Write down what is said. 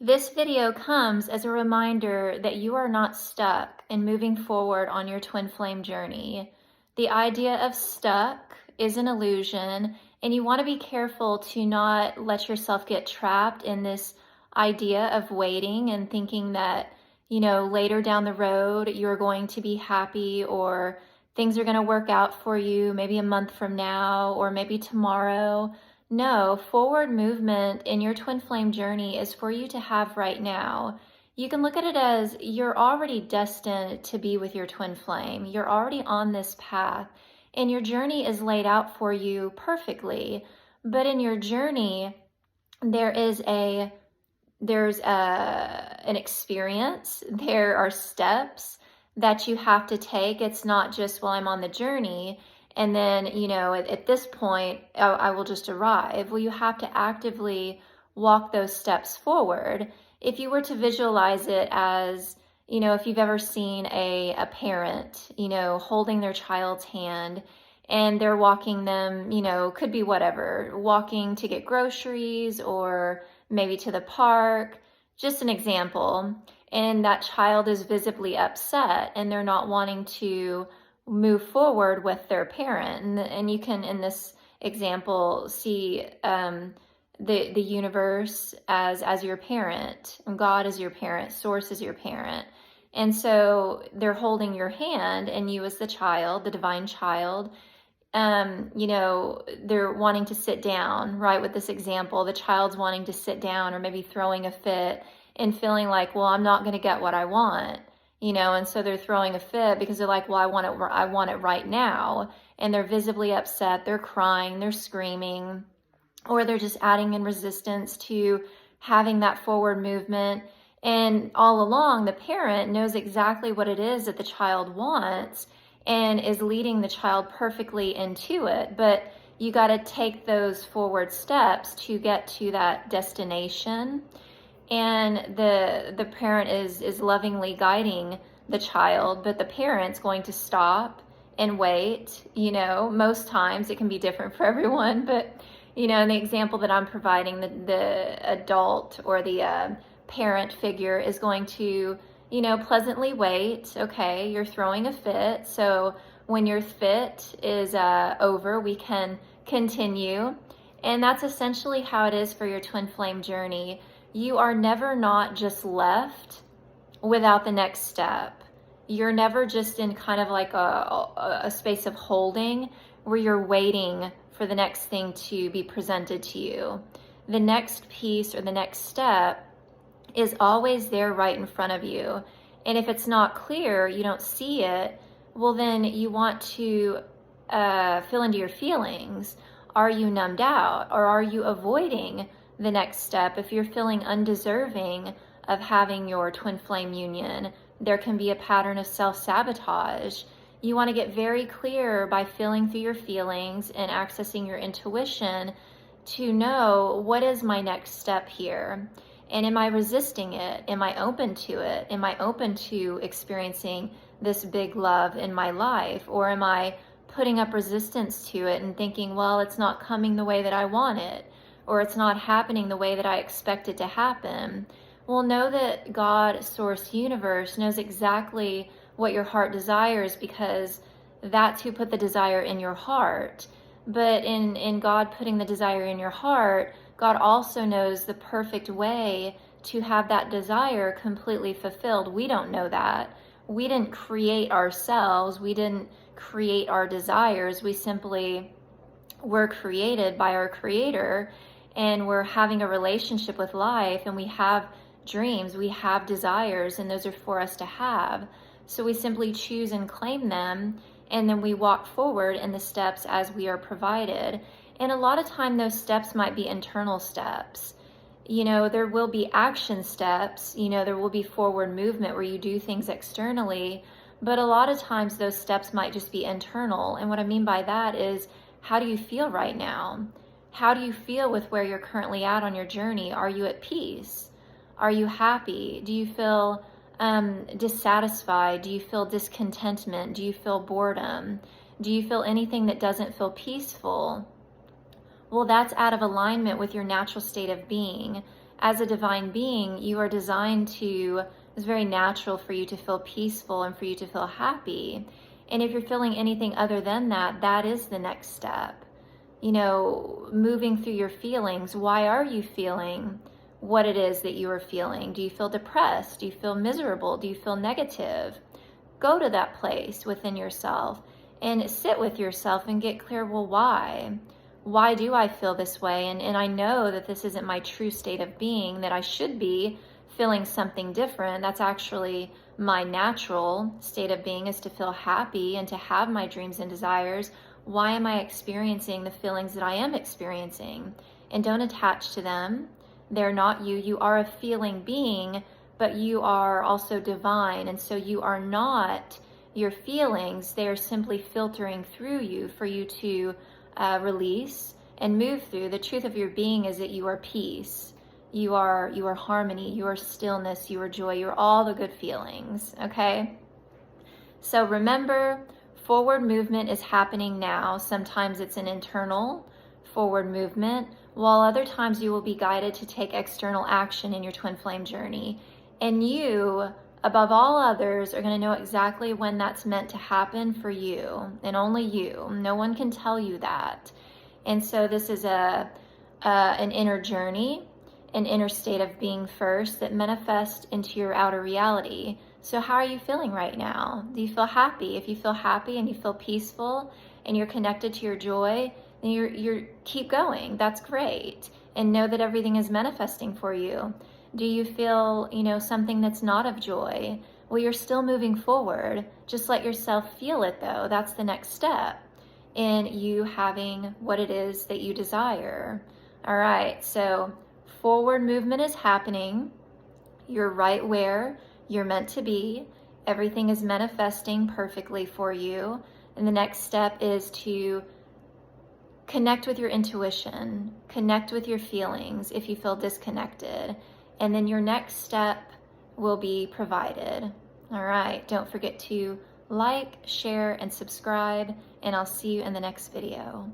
This video comes as a reminder that you are not stuck in moving forward on your twin flame journey. The idea of stuck is an illusion, and you want to be careful to not let yourself get trapped in this idea of waiting and thinking that, later down the road you're going to be happy or things are going to work out for you maybe a month from now or maybe tomorrow. No, forward movement in your twin flame journey is for you to have right now. You can look at it as you're already destined to be with your twin flame. You're already on this path, and your journey is laid out for you perfectly. But in your journey, there's an experience. There are steps that you have to take. It's not just, well, I'm on the journey, and then, at this point, I will just arrive. Well, you have to actively walk those steps forward. If you were to visualize it as, if you've ever seen a parent, holding their child's hand and they're walking them, could be whatever, walking to get groceries or maybe to the park, just an example. And that child is visibly upset and they're not wanting to move forward with their parent. And you can, in this example, see the universe as your parent, and God as your parent, source as your parent. And so they're holding your hand, and you as the child, the divine child, they're wanting to sit down, right? With this example, the child's wanting to sit down or maybe throwing a fit and feeling like, well, I'm not going to get what I want. And so they're throwing a fit because they're like, well, I want it right now. And they're visibly upset, they're crying, they're screaming, or they're just adding in resistance to having that forward movement. And all along, the parent knows exactly what it is that the child wants and is leading the child perfectly into it. But you got to take those forward steps to get to that destination. And the parent is lovingly guiding the child, but the parent's going to stop and wait. Most times it can be different for everyone, but in the example that I'm providing, the adult or the parent figure is going to pleasantly wait. Okay, you're throwing a fit, so when your fit is over, we can continue. And that's essentially how it is for your twin flame journey. You are never not just left without the next step. You're never just in kind of like a space of holding where you're waiting for the next thing to be presented to you. The next piece or the next step is always there right in front of you. And if it's not clear, you don't see it, well, then you want to feel into your feelings. Are you numbed out, or are you avoiding the next step? If you're feeling undeserving of having your twin flame union, there can be a pattern of self-sabotage. You want to get very clear by feeling through your feelings and accessing your intuition to know, what is my next step here? And am I resisting it? Am I open to it? Am I open to experiencing this big love in my life? Or am I putting up resistance to it and thinking, well, it's not coming the way that I want it, or it's not happening the way that I expect it to happen? Well, know that God, Source, Universe knows exactly what your heart desires, because that's who put the desire in your heart. But in God putting the desire in your heart, God also knows the perfect way to have that desire completely fulfilled. We don't know that. We didn't create ourselves. We didn't create our desires. We simply were created by our Creator, and we're having a relationship with life, and we have dreams, we have desires, and those are for us to have. So we simply choose and claim them, and then we walk forward in the steps as we are provided. And a lot of time those steps might be internal steps. There will be action steps, there will be forward movement where you do things externally, but a lot of times those steps might just be internal. And what I mean by that is, how do you feel right now? How do you feel with where you're currently at on your journey? Are you at peace? Are you happy? Do you feel dissatisfied? Do you feel discontentment? Do you feel boredom? Do you feel anything that doesn't feel peaceful? Well, that's out of alignment with your natural state of being. as a divine being, you are designed to, it's very natural for you to feel peaceful and for you to feel happy. And if you're feeling anything other than that, that is the next step. You know, moving through your feelings. Why are you feeling what it is that you are feeling? Do you feel depressed? Do you feel miserable? Do you feel negative? Go to that place within yourself and sit with yourself and get clear, well, why? Why do I feel this way? And I know that this isn't my true state of being, that I should be feeling something different. That's actually my natural state of being, is to feel happy and to have my dreams and desires. Why am I experiencing the feelings that I am experiencing? And don't attach to them. They're not you. You are a feeling being, but you are also divine. And so you are not your feelings. They are simply filtering through you for you to release and move through. The truth of your being is that you are peace. You are harmony. You are stillness. You are joy. You're all the good feelings. Okay? So remember, forward movement is happening now. Sometimes it's an internal forward movement, while other times you will be guided to take external action in your twin flame journey. And you, above all others, are going to know exactly when that's meant to happen for you, and only you. No one can tell you that. And so this is an inner journey, an inner state of being first that manifests into your outer reality. So how are you feeling right now? Do you feel happy? If you feel happy and you feel peaceful and you're connected to your joy, then you're keep going. That's great. And know that everything is manifesting for you. Do you feel, something that's not of joy? Well, you're still moving forward. Just let yourself feel it, though. That's the next step in you having what it is that you desire. All right, so forward movement is happening. You're right where you're meant to be. Everything is manifesting perfectly for you. And the next step is to connect with your intuition, connect with your feelings if you feel disconnected. And then your next step will be provided. All right, don't forget to like, share, and subscribe, and I'll see you in the next video.